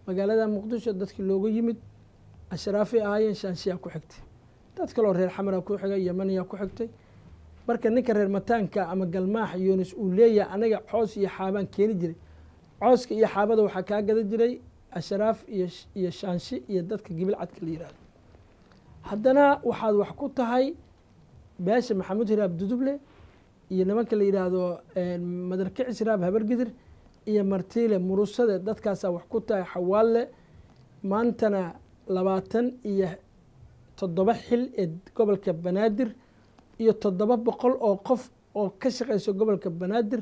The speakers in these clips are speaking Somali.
magaalada muqdisho dadkii looga yimid ashraafay ahaayeen shaanshiyaa ku xigtay dad kaloo reer xamara ku xigay yamaniyaa ku xigtay marka ninka reer mataanka ama galmaax yunis uu leeyahay anaga coos iyo xaabaan keeni jiray cooska iyo xaabada waxaa kaa gada jiray ashraaf iyo shaanshi iyo dadka gibil cadka la yihahdo haddana waxaad wax ku tahay beesha maxamuud hiraab duduble iyo nimanka la yidhaahdo madarkicis hiraab habargidir iyo martiile murusade dadkaasaa wax ku tahay xawaalle maantana 27 xil ee gobolka banaadir iyo 700 oo qof oo ka shaqeyso gobolka banaadir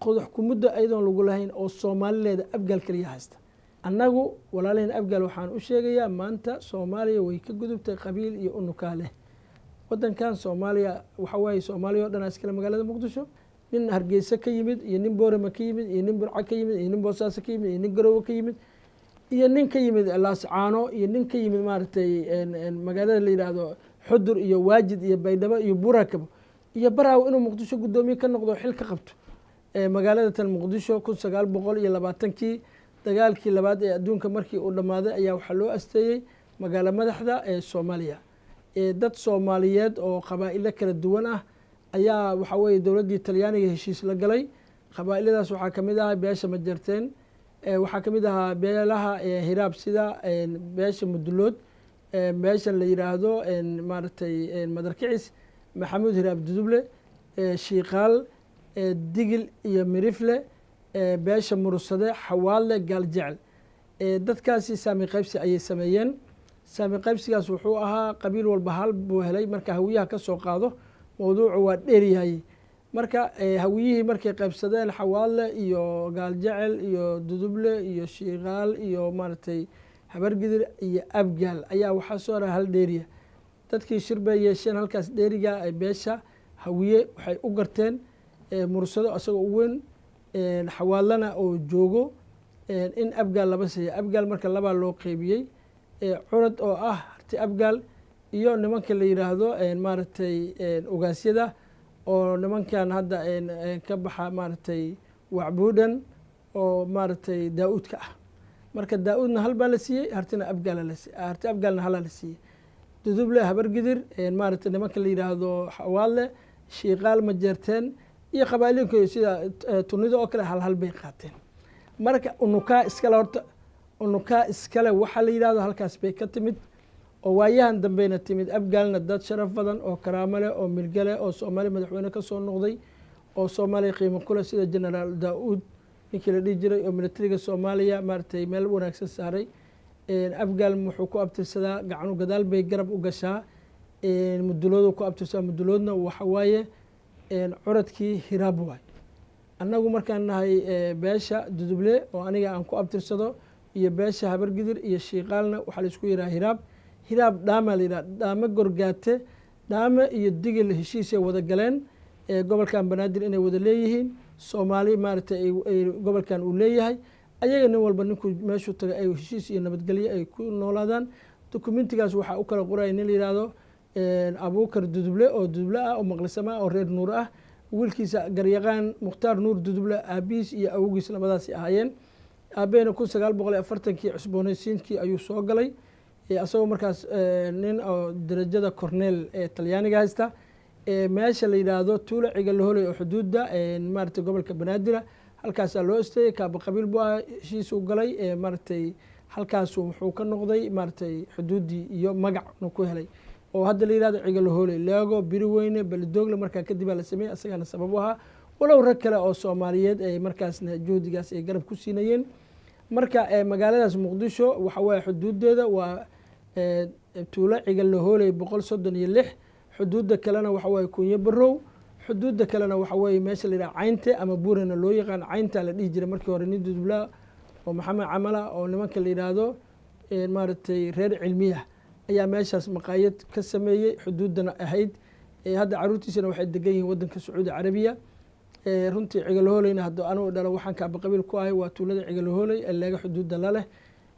qodax kumuddo ayadoon lagu lahayn oo soomaalileeda abgaal kaliya haysta annagu walaalaheen abgaal waxaan u sheegayaa maanta soomaaliya way ka gudubtay qabiil iyo unukaa leh wadankan soomaaliya waxa waaye soomaaliya oo dhan iskale magaalada muqdisho nin hargeysa ka yimid iyo nin boorama ka yimid iyo nin burca ka yimid iyo nin boosaaso ka yimid iyo nin garowe ka yimid iyo nin ka yimid laascaano iyo nin ka yimid maaragtay magaalada la yidhaahdo xudur iyo waajid iyo baydhabo iyo burakabo iyo baraaw inuu muqdisho guddoomiye ka noqdo xil ka qabto magaalada tan muqdisho 1920kii dagaalkii labaad ee adduunka markii uu dhammaaday ayaa waxaa loo asteeyey magaalo madaxda ee soomaaliya dad soomaaliyeed oo qabaa'ilo kala duwan ah ayaa waxaa weeye dowladdii talyaaniga heshiis la galay qabaa'iladaas waxaa ka mid ahaa beesha majarteen waxaa ka mid ahaa beelaha hiraab sida beesha mudulood beeshan la yidhaahdo maaragtay madarkicis maxamuud hiraab duduble shiiqaal digil iyo mirifle beesha murusade xawaalle gaaljecel dadkaasi saami qaybsi ayay sameeyeen saami qaybsigaas wuxuu ahaa qabiil walba hal buu helay marka hawiyaha ka soo qaado mowduucu waa dheeryahay marka hawiyihii markay qaybsadeen xawaalle iyo gaaljecel iyo duduble iyo shiiqaal iyo maaragtay habargidir iyo abgaal ayaa waxaa soo haray hal dheeriya dadkii shir bay yeesheen halkaas dheeriga beesha hawiye waxay u garteen mursado isagoo u weyn xawaalana oo joogo in abgaal laba siiya abgaal marka labaa loo qeybiyey curad oo ah harti abgaal iyo nimanka la yidhaahdo maaragtay ogaasyada oo nimankan hadda ka baxa maaragtay wacbuudhan oo maaragtay daa-uudka ah marka daa-uudna hal baa la siiyey hartina harti abgaalna halaa la siiyey duduble habargidir maaragtay nimanka la yidhaahdo xawaalle shiiqaal majeerteen iyo qabaalinkoy sida tunida oo kale hal bay qaateen marka unukaa iskale horta unukaa iskale waxaa la yidhahdo halkaas bay ka timid oo waayahan dambeyna timid abgaalna dad sharaf badan oo karaamo leh oo milgale oo soomaaliya madaxweyne ka soo noqday oo soomaaliya qiimo kule sida generaal daa-uud ninkii la dhihi jiray oo militariga soomaaliya maaragtay meel wanaagsan saaray abgaal wuxuu ku abtirsadaa gacanu gadaal bay garab u gashaa muduloodu ku abtirsadaa muduloodna waxa waaye curadkii hiraab waay annagu markaan nahay beesha duduble oo aniga aan ku abtirsado iyo beesha habargidir iyo shiiqaalna waxaa laisku yidhaha hiraab hiraab dhaama la yidhaha dhaamo gorgaate dhaame iyo digil heshiisay wada galeen gobolkan banaadir inay wada leeyihiin soomaali maaragtay gobolkan uu leeyahay ayaga nin walba ninkuu meeshuu taga ay heshiis iyo nabadgelyo ay ku noolaadaan dokumentigaas waxaa u kala qoraya nin la yidhaahdo abuukar duduble oo duduble ah oo maqlisama oo reer nuur ah wiilkiisa garyaqaan mukhtaar nuur duduble aabihiis iyo awowgiis labadaasi ahaayeen aabbeena 1940kii cusboonaysiinkii ayuu soo galay asagoo markaas nin oo darajada corneel ee talyaaniga haysta meesha la yidhaahdo tuulo cigalahole oo xuduudda maaragtay gobolka banaadira halkaasaa loo isteeyey kaaba qabiil buu ah heshiisuu galay maaragtay halkaasu wuxuu ka noqday maaragtay xuduuddii iyo magacnu ku helay oo hadda la yidhahdo cigalahole leego biri weyne belidogle markaa kadibaa la sameeyey asagaana sabab u ahaa walow rag kale oo soomaaliyeed ay markaasna juhdigaas ay garab ku siinayeen marka magaaladaas muqdisho waxa waaye xuduuddeeda waa tuulo cigalahole 136 xuduudda kalena waxa waaye kunyo barow xuduudda kalena waxa weeye meesha la yidhaha caynte ama buurana loo yaqaan caynta la dhihi jiray markii hore nin dudublaa oo maxamed camala oo nimanka la yidhaahdo maaragtay reer cilmiya ayaa meeshaas maqaayad ka sameeyey xuduuddana ahayd hadda caruurtiisana waxay degan yihiin wadanka sacuudi carabiya runtii cigalahooleyna hadda anugu dhalo waxaan kaaba qabiil ku ahay waa tuulada cigalahooley ee leega xuduudda laleh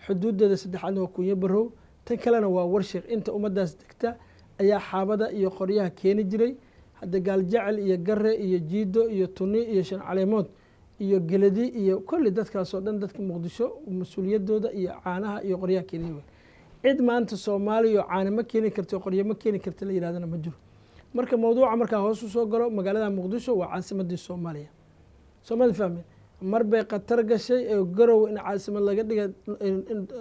xuduuddeeda saddexaadna waa kunyo barow tan kalena waa warshiq inta ummaddaas degta ayaa xaabada iyo qoryaha keeni jiray hadda gaaljecel iyo gare iyo jiido iyo tuni iyo shan caleemood iyo geladi iyo kulli dadkaasoo dhan dadka muqdisho mas-uuliyadooda iyo caanaha iyo qoryaha keenaya wey. cid maanta soomaaliya oo caana ma keeni karto qoryo ma keeni karta la yidhahdana ma jiro. marka mawduuca markaa hoos u soo galo magaalada muqdisho waa caasimadii soomaaliya. soomaalida fahmeen mar bay khatar gashay ee garow in caasimad laga dhiga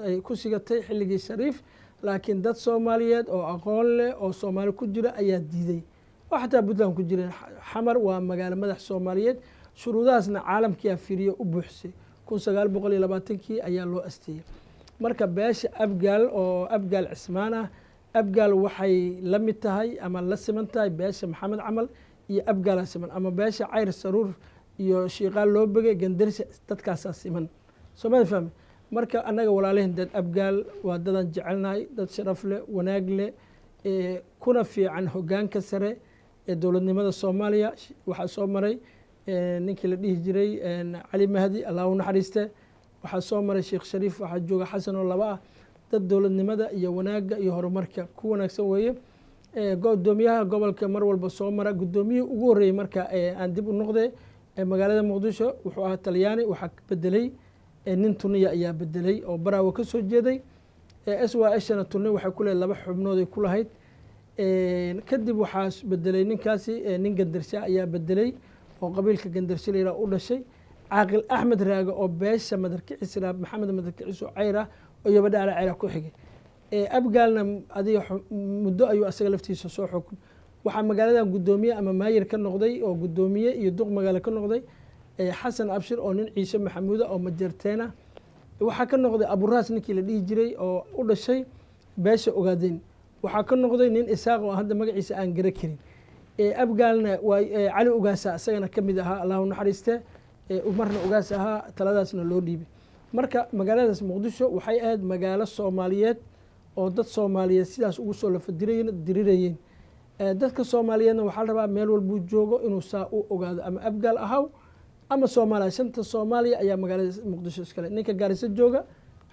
ay ku sigatay xilligii shariif, laakiin dad soomaaliyeed oo aqoon leh oo soomaali ku jira ayaa diiday, oo xataa puntland ku jireen. xamar waa magaalo madax soomaaliyeed, shuruudahaasna caalamkiyaa firiyo u buuxsay 1920kii ayaa loo asteeyey. marka beesha abgaal oo abgaal cismaan ah, abgaal waxay la mid tahay ama la siman tahay beesha maxamed camal iyo abgaala siman, ama beesha cayr saruur iyo shiiqaal loo begay gandarsha, dadkaasaa siman. soomaalida fahme marka annaga walaalahin dad abgaal waa dadaan jecelnahay, dad sharaf leh, wanaag leh, kuna fiican hogaanka sare ee dowladnimada soomaaliya. waxaa soo maray ninkii la dhihi jiray cali mahdi, allah u naxariiste. waxaa soo maray sheekh shariif, waxaa jooga xasan oo laba ah. dad dowladnimada iyo wanaagga iyo horumarka ku wanaagsan weeye. gudoomiyaha gobolka mar walba soo mara. gudoomiyihii ugu horreeyey marka aan dib u noqday magaalada muqdisho wuxuu ahaa talyaani, waxaa bedelay nin tuniya ayaa bedelay oo baraawo ka soo jeeday. swashana tuni waxay ku leedahay 2 xubnood ay ku lahayd. kadib waxaa bedelay ninkaasi nin gandarsha ayaa bedelay oo qabiilka gandarsha layidhaha u dhashay. caaqil axmed raage oo beesha madarkicis maxamed madarkicis oo cayr ah oo yabadhaala cayra ku xigay. abgaalna adiga muddo ayuu asaga laftiisa soo xukun. waxaa magaaladan gudoomiye ama maayir ka noqday oo gudoomiye iyo duq magaalo ka noqday xasan abshir oo nin ciise maxamuuda oo majarteena. waxaa ka noqday aburaas ninkii la dhihi jiray oo u dhashay beesha ogaadeen. waxaa ka noqday nin isaaq oo hadda magaciisa aan gara karin. abgaalna waa cali ugaasa isagana ka mid ahaa, allah u naxariiste. umarna ugaas ahaa, taladaasna loo dhiibay. marka magaaladaas muqdisho waxay ahayd magaalo soomaaliyeed oo dad soomaaliyeed sidaas ugu soo dirirayeen. dadka soomaaliyeedna waxaa la rabaa meel walbuu joogo inuu saa u ogaado, ama abgaal ahaw ama soomaaliya. shanta soomaaliya ayaa magaalada muqdisho iskale. ninka gaariso jooga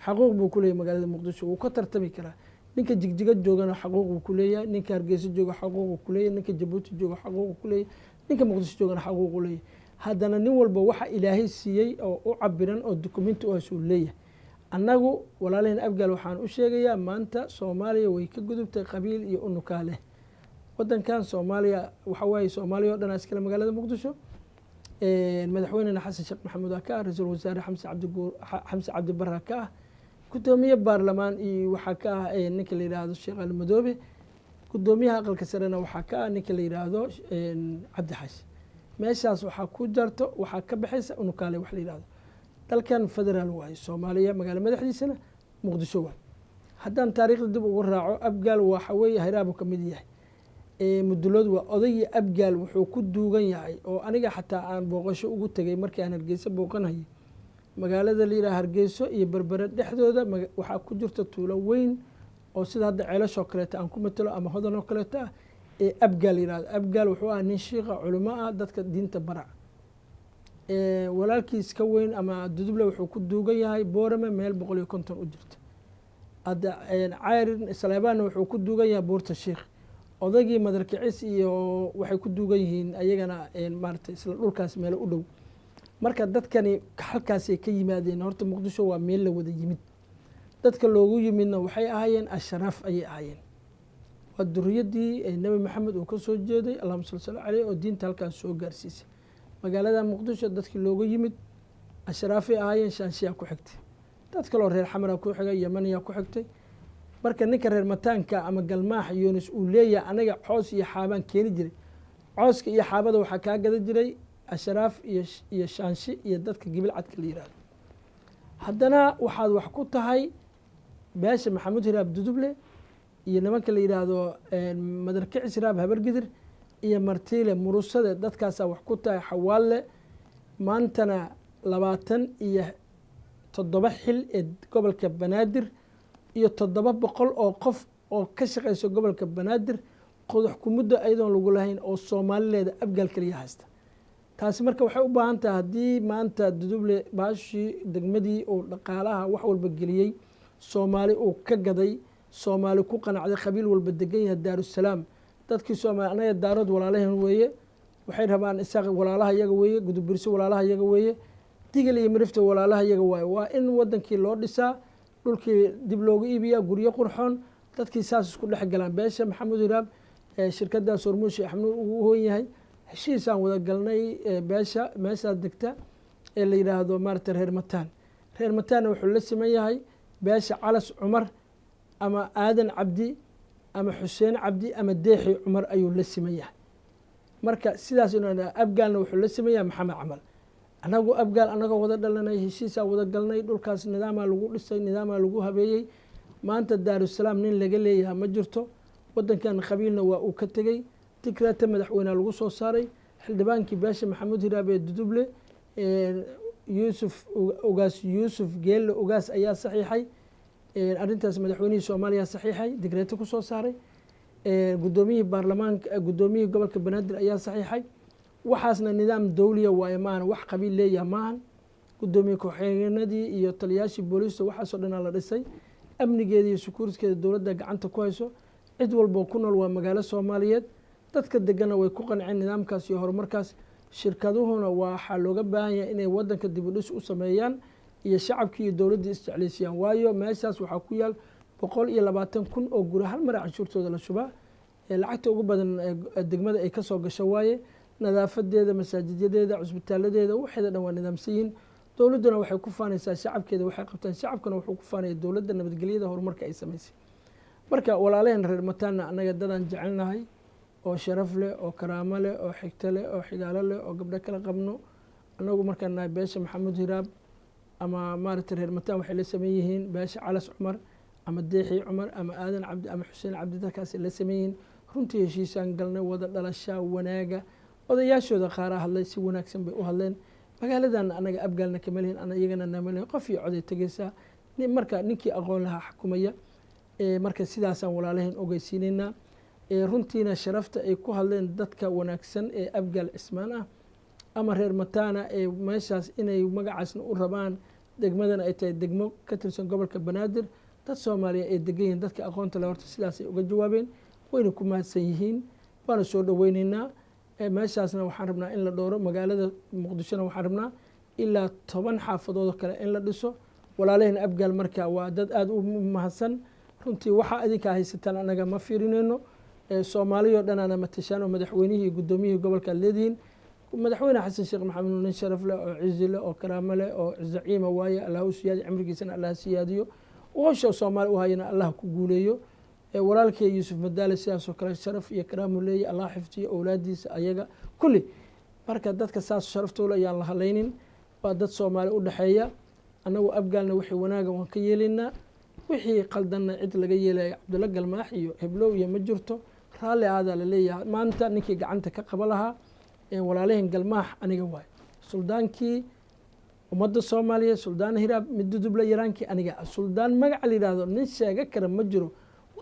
xaquuq buu ku leeyahay magaalada muqdisho, wuu ka tartami karaa. ninka jigjiga joogana xaquuq buu ku leeyahay, ninka hargeysa jooga xaquuq buu ku leeyahay, ninka jabuuti jooga xaquuq buu ku leeyahay, ninka muqdisho joogana xaquuq buu leeyahay. haddana nin walba waxa ilaahay siiyey oo u cabiran oo dukumenti u hasuu leeyahay. annagu walaalahin abgaal waxaan u sheegayaa maanta soomaaliya way ka gudubtay qabiil iyo unukaa leh. wadankan soomaaliya waxa waaye soomaaliya oo dhan iskale magaalada muqdisho. madaxweynena xasan sheekh maxamuud aa ka ah, ra-iisul wasaare xamse cabdi barre ka ah, gudoomiye baarlamaan iyo waxaa ka ah ninka la yidhaahdo sheekh ali madoobe. gudoomiyaha aqalka sarena waxaa ka ah ninka la yidhaahdo cabdi xaashi. meeshaas waxaa ku jarto waxaa ka baxaysa unukaale wax la yidhahdo. dalkan federaal waaye, soomaaliya magaalo madaxdiisana muqdisho waaye. haddaan taariikhda dib ugu raaco, abgaal waxa weeye hayraabu ka mid yahay. mudulood waa odaygii abgaal wuxuu ku duugan yahay oo aniga xataa aan booqasho ugu tegay markii aan hargeyso booqanayay. magaalada la yidhaha hargeyso iyo berbere dhexdooda waxaa ku jirta tuulo weyn oo sida hadda ceelashoo kaleeta aan ku matalo ama hodan oo kaleeta ah. abgaal yihahdo. abgaal wuxuu ah nin shiika culimo ah, dadka diinta barac. walaalkiis ka weyn ama duduble wuxuu ku duugan yahay boorame meel 150 u jirta. hadda cayr saleebaanna wuxuu ku duugan yahay buurta shiikh. odaygii madarkicis iyo waxay ku duugan yihiin ayagana maaragtay isla dhulkaas meelo u dhow. marka dadkani halkaasay ka yimaadeen. horta muqdisho waa meel la wada yimid. dadka loogu yimidna waxay ahaayeen ashraaf ayay ahaayeen. waa duriyadii nebi maxamed uu ka soo jeeday, allahuma salli sala caleyh, oo diinta halkaas soo gaarsiisay. magaalada muqdisho dadkii looga yimid ashraafay ahaayeen. shaanshiyaa ku xigtay, dad kaloo reer xamara ku xigay, yamaniyaa ku xigtay. marka ninka reer mataanka ama galmaax yunis uu leeyahay anaga coos iyo xaabaan keeni jiray. cooska iyo xaabada waxaa kaa gada jiray ashraaf iyo shaanshi iyo dadka gibil cadka la yihahdo. haddana waxaad wax ku tahay beesha maxamuud hiraab duduble iyo nimanka la yidhaahdo madarkicis hiraab habargidir iyo martiile murusade. dadkaasaa wax ku tahay xawaalle. maantana 27 xil ee gobolka banaadir iyo 700 oo qof oo ka shaqeyso gobolka banaadir qodax kumuddo ayadoon lagu lahayn oo soomaalileeda abgaal kaliya haysta. taasi marka waxay u baahan tahay haddii maanta duduble baashii degmadii uu dhaqaalaha wax walba geliyey, soomaali uu ka gaday, soomaali ku qanacday, qabiil walba degan yahay daarusalaam. dadkii soomaali anaga daarood walaalahan weeye, waxay rabaan isaaq walaalaha iyaga weeye, gudubirso walaalaha iyaga weeye, digil iyo mirifta walaalaha iyaga waaye waa in wadankii loo dhisaa dhulkii dib loogu iibiyaa guryo qurxoon dadkii saas isku dhex galaan beesha maxamed hiraab shirkadaas hormuushi axmed ugu hoon yahay heshiisaan wada galnay beesha meeshaas degta ee la yidhaahdo maarata reer mataan reer mataanna wuxuu la siman yahay beesha calas cumar ama aadan cabdi ama xuseen cabdi ama deexi cumar ayuu la siman yahay marka sidaas abgaalna wuxuu la siman yahay maxamed camal anagu abgaal anagoo wada dhalanay heshiisaa wada galnay dhulkaas nidaamaa lagu dhisay nidaamaa lagu habeeyey maanta daarusalaam nin laga leeyahay ma jirto wadankan qabiilna waa uu ka tegey tikraata madaxweynea lagu soo saaray xildhibaankii beesha maxamuud hiraab ee duduble yuusuf ugaas yuusuf geelle ugaas ayaa saxiixay arrintaas madaxweynihii soomaaliya saxiixay digreeto ku soo saaray guddoomiyihii baarlamaanka guddoomiyihii gobolka banaadir ayaa saxiixay waxaasna nidaam dawliya waaye maahan wax qabiil leeyaha maahan guddoomiye ku-xigeenadii iyo taliyaashii booliista waxaasoo dhanaa la dhisay amnigeeda iyo sukuuriskeeda dowladda gacanta ku hayso cid walboo ku nool waa magaalo soomaaliyeed dadka degana way ku qanceen nidaamkaas iyo horumarkaas shirkaduhuna waxaa looga baahan yahay inay wadanka dib u dhis u sameeyaan iyo shacabkii iyo dowladdii isjeclaysiyaan waayo meeshaas waxaa ku yaal 120,000 oo guri hal mara canshuurtooda la shubaa lacagta ugu badan degmada ay kasoo gasho waaye nadaafadeeda masaajidyadeeda cusbitaaladeeda waxeeda dhan waa nidaamsan yihiin dowladduna waxay ku faanaysaa shacabkeeda waxay qabtaan shacabkana wuxuu ku faanaya dowladda nabadgelyada horumarka ay samaysay marka walaalaheen reer mataanna annaga dadaan jecelnahay oo sharaf leh oo karaamo leh oo xigto leh oo xigaalo leh oo gabdho kala qabno annagu markaan nahay beesha maxamuud hiraab ama maaragtay reer mataan waxay la sameyn yihiin beesha calas cumar ama deexi cumar ama aadan cabdi ama xuseen cabdi dadkaasay la sameyn yihiin runtii heshiisaan galnay wada dhalashaa wanaaga odayaashooda qaaraa hadlay si wanaagsan bay u hadleen magaaladan anaga abgaalna kama lihin iyagana nama lihin qof iyo coday tegeysaa marka ninkii aqoon lahaa xukumaya marka sidaasaan walaalahayn ogeysiinaynaa runtiina sharafta ay ku hadleen dadka wanaagsan ee abgaal cismaan ah ama reer mataana ee meeshaas inay magacaasna u rabaan degmadana ay tahay degmo ka tirsan gobolka banaadir dad soomaaliya ay degan yihiin dadka aqoonta le horta sidaasay uga jawaabeen wayna ku mahadsan yihiin waana soo dhoweyneynaa meeshaasna waxaan rabnaa in la dhowro magaalada muqdishona waxaan rabnaa ilaa 10 xaafadood oo kale in la dhiso walaalaheen abgaal marka waa dad aada u mahadsan runtii waxaa idinkaa haysataan anaga ma fiirinayno soomaaliyoo dhanaana matashaan oo madaxweynihii guddoomiyihii gobolka leedihiin madaxweyne xasan sheekh maxamed nin sharaf leh oo cizi leh oo karaamo leh oo zaciima waaye allah u siyaadiyo cimrigiisana allah siyaadiyo howsha soomaali u hayana allah ku guuleeyo walaalkay yuusuf madaale sidaasoo kale sharaf iyo karaamu leeyahy allah xifdiyo owlaadiisa ayaga kulli marka dadka saas sharaftoola ayaan la halaynin waa dad soomaali u dhexeeya annagu abgaalna wixii wanaaga waan ka yeelaynaa wixii qaldanna cid laga yeelaya cabdulla galmaax iyo heblow iyo ma jirto raalli aadaa la leeyahay maanta ninkii gacanta ka qaba lahaa walaalaheen galmaax aniga waay suldaankii ummadda soomaaliya suldaan hiraab mid duduble yaraankii aniga suldaan magaca la yidhaahdo nin sheega kara ma jiro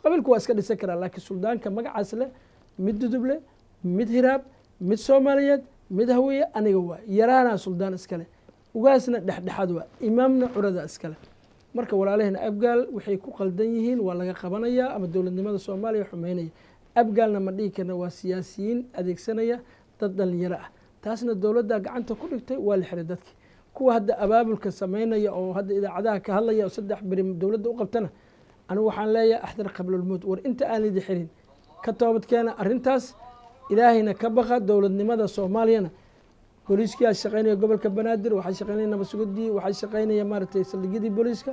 qabiilku waa iska dhisan karaa laakiin suldaanka magacaas leh mid duduble mid hiraab mid soomaaliyeed mid hawiye aniga waay yaraana suldaan iskale ugaasna dhexdhexaad waa imaamna curada iskale marka walaalaheen abgaal waxay ku qaldan yihiin waa laga qabanayaa ama dowladnimada soomaaliya xumeynaya abgaalna ma dhihi karna waa siyaasiyiin adeegsanaya dad dhalinyaro ah taasna dowladda gacanta ku dhigtay waa la xiray dadkii kuwa hadda abaabulka sameynaya oo hadda idaacadaha ka hadlaya oo 3 beri dowladda u qabtana anigu waxaan leeyahay axdar qablulmowt war inta aan lidi xirin ka toobadkeena arrintaas ilaahayna ka baqa dowladnimada soomaaliyana booliiskii shaqeynaya gobolka banaadir waxay shaqeynaya nabad sugidii waxay shaqeynaya maaragtay saldhigyadii booliiska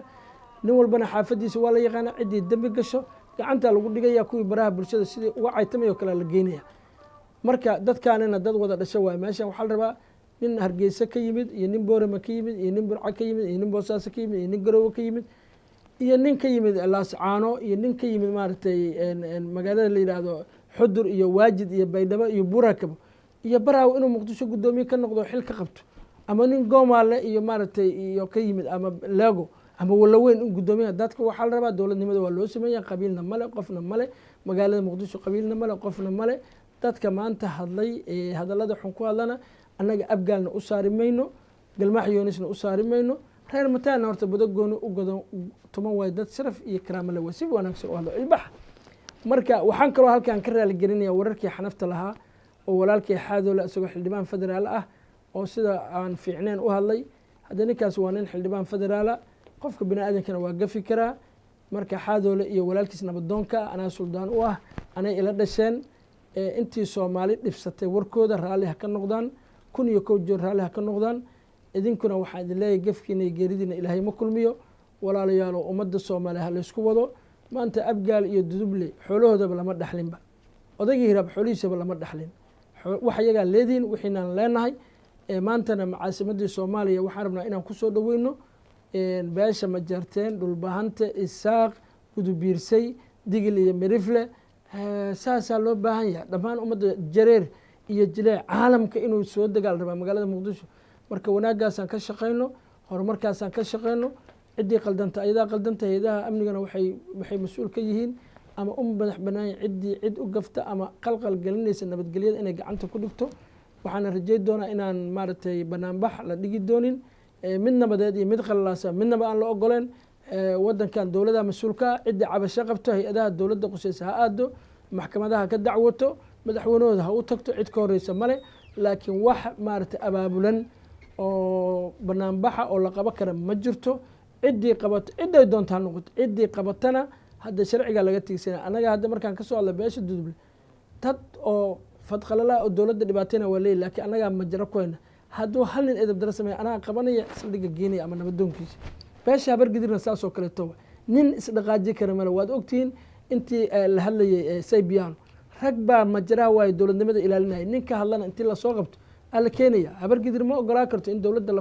nin walbana xaafadiisa waa la yaqaana ciddii dembi gasho gacanta lagu dhigaya kuwii baraha bulshada sidii uga caytamay oo kale la geynaya marka dadkaanina dad wada dhasho waay meeshan waxaa la rabaa nin hargeysa ka yimid iyo nin boorama ka yimid iyo nin burco ka yimid iyo nin boosaaso ka yimid iyo nin garowe ka yimid iyo nin ka yimid laascaano iyo nin ka yimid maaragtay magaalada la yidhaahdo xudur iyo waajid iyo baydhabo iyo burakabo iyo baraawo inuu muqdisho guddoomiye ka noqdo xil ka qabto ama nin goomaale iyo maaragtay iyo ka yimid ama leego ama walaweyn in guddoomiyaha dadka waxaa la rabaa dowladnimada waa loo sameeya qabiilna male qofna male magaalada muqdisho qabiilna male qofna male dadka maanta hadlay hadallada xun ku hadlana annaga abgaalna u saari mayno galmaax yoonisna u saari mayno reer mataana horta badagooni u godan tuman waay dad sharaf iyo karaamo leh waa si wanaagsan u hadlo ilbax marka waxaan kaloo halkan ka raali gelinaya wararkii xanafta lahaa oo walaalkii xaadoole isagoo xildhibaan federaal ah oo sida aan fiicneen u hadlay hadda ninkaas waa nin xildhibaan federaala qofka bini aadankana waa gafi karaa marka xaadoole iyo walaalkiis nabadoonka anaa suldaan u ah anay ila dhasheen intii soomaali dhibsatay warkooda raalli ha ka noqdaan 1,000 jeer raalli ha ka noqdaan idinkuna waxaa idin leeyahay gafkiina iyo geeridiina ilaahay ma kulmiyo walaalayaal oo ummadda soomaaliya ha laysku wado maanta abgaal iyo duduble xoolahoodaba lama dhaxlinba odaygii hiraab xoolihiisaba lama dhaxlin wax iyagaa leediin wixiinaan leenahay maantana caasimadii soomaaliya waxaan rabnaa inaan kusoo dhaweyno beesha majarteen dhulbahanta isaaq gudubiirsay digil iyo mirifle saasaa loo baahan yahay dhammaan ummadda jareer iyo jileec caalamka inuu soo dagaal rabaa magaalada muqdisho marka wanaaggaasaan ka shaqayno horumarkaasaan ka shaqayno ciddii qaldanta ayadaa qaldanta hay-adaha amnigana waxay mas-uul ka yihiin ama u madax banaanya ciddii cid u gafta ama qalqal gelinaysa nabadgelyada inay gacanta ku dhigto waxaana rajay doonaa inaan maaragtay banaanbax la dhigi doonin mid nabadeed iyo mid qalalaasa midnaba aan la ogoleen wadankan dowladaha mas-uulka ah ciddii cabasho qabto hay-adaha dowladda qusaysa ha aado maxkamadaha ka dacwato madaxweynahooda ha u tagto cid ka horeysa male laakiin wax maaragtay abaabulan oo banaanbaxa oo la qabo kara ma jirto ciddii qabato cidday doontaa noqoto ciddii qabatana hadda sharciga laga tigsana annaga hadda markaan kasoo hadla beesha duduble dad oo fadqalala oo dowladda dhibaatayna waa leeyahy laakiin annagaa majaro ku hayna hadduu hal nin edab dara sameeya anaa qabanaya saldhigga geenaya ama nabadoonkiisa beesha habargidirna saasoo kaleeto nin isdhaqaaji kara male waad ogtihiin intii la hadlayay saybiyaano rag baa majaraha waayo dowladnimada ilaalinaya ninka hadlana intii lasoo qabto ala keenaya habargidir ma ogolaa karto in dowladda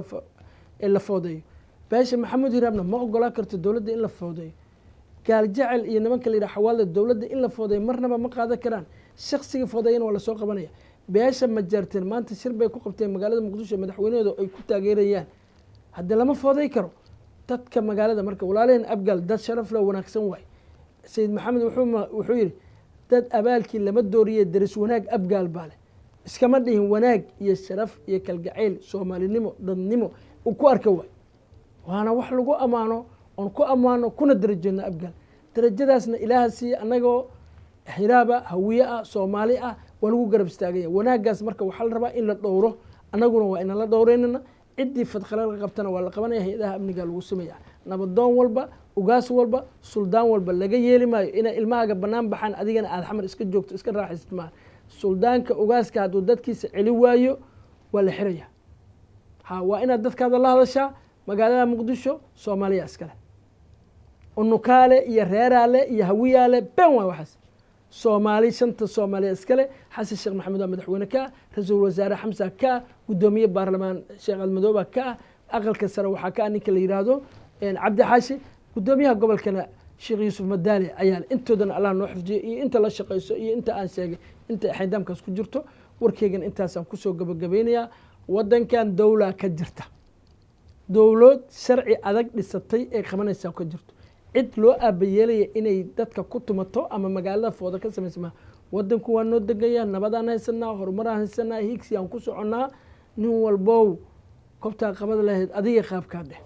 la foodeeyo beesha maxamuud hiraabna ma ogolaa karto dowladda in la foodeeyo gaal jecel iyo nimanka la yidhaha xawaalada dowladda in la foodeeyo marnaba ma qaadan karaan shaksiga foodeeyana waa lasoo qabanaya beesha majarteen maanta shir bay ku qabteen magaalada muqdisho madaxweynahooda ay ku taageerayaan haddii lama fooday karo dadka magaalada marka walaalaheen abgaal dad sharaf leh wanaagsan waay sayid maxamed wuxuu yidhi dad abaalkii lama dooriye daris wanaag abgaal baa leh iskama dhihin wanaag iyo sharaf iyo kalgacayl soomaalinimo dadnimo uu ku arka waay waana wax lagu ammaano oon ku ammaano kuna darajeedno abgaal darajadaasna ilaaha siiye annagoo hiraaba hawiye ah soomaali ah waa lagu garab istaagaya wanaaggaas marka waxaa la rabaa in la dhowro annaguna waa inaan la dhowreynana ciddii fadqalala qabtana waa la qabanaya hay-adaha amniga lagu sameeya nabadoon walba ugaas walba suldaan walba laga yeeli maayo inay ilmahaaga banaan baxaan adigana aada xamar iska joogto iska raaxaysad maaha suldaanka ugaaska hadduu dadkiisa celi waayo waa la xiraya waa inaad dadkaada la hadashaa magaalada muqdisho soomaaliya iskale unukaale iyo reeraale iyo hawiyaale ben waa waxaas soomaali shanta soomaaliya iskale xasan sheekh maxamed waa madaxweyne ka ah ra-iisul wasaare xamsa ka ah guddoomiye baarlamaan sheekh almadooba ka ah aqalka sare waxaa ka ah ninka la yidhaahdo cabdi xaashi guddoomiyaha gobolkana sheekh yuusuf madaali ayaa intoodana allah noo xifdiyo iyo inta la shaqayso iyo inta aan sheegay inta xaydaamkaas ku jirto warkeygan intaasaan kusoo gabagabeynayaa wadankan dowlaa ka jirta dowlad sharci adag dhisatay ee qabanaysaa ka jirto cid loo aabayeelaya inay dadka ku tumato ama magaalada fooda ka samaysmaa wadanku waa noo degaya nabadaan haysanaa horumaraan haysanaa hiigsi aan ku soconnaa nin walbow kobtaa qabad lahayd adiga qaabkaa dheh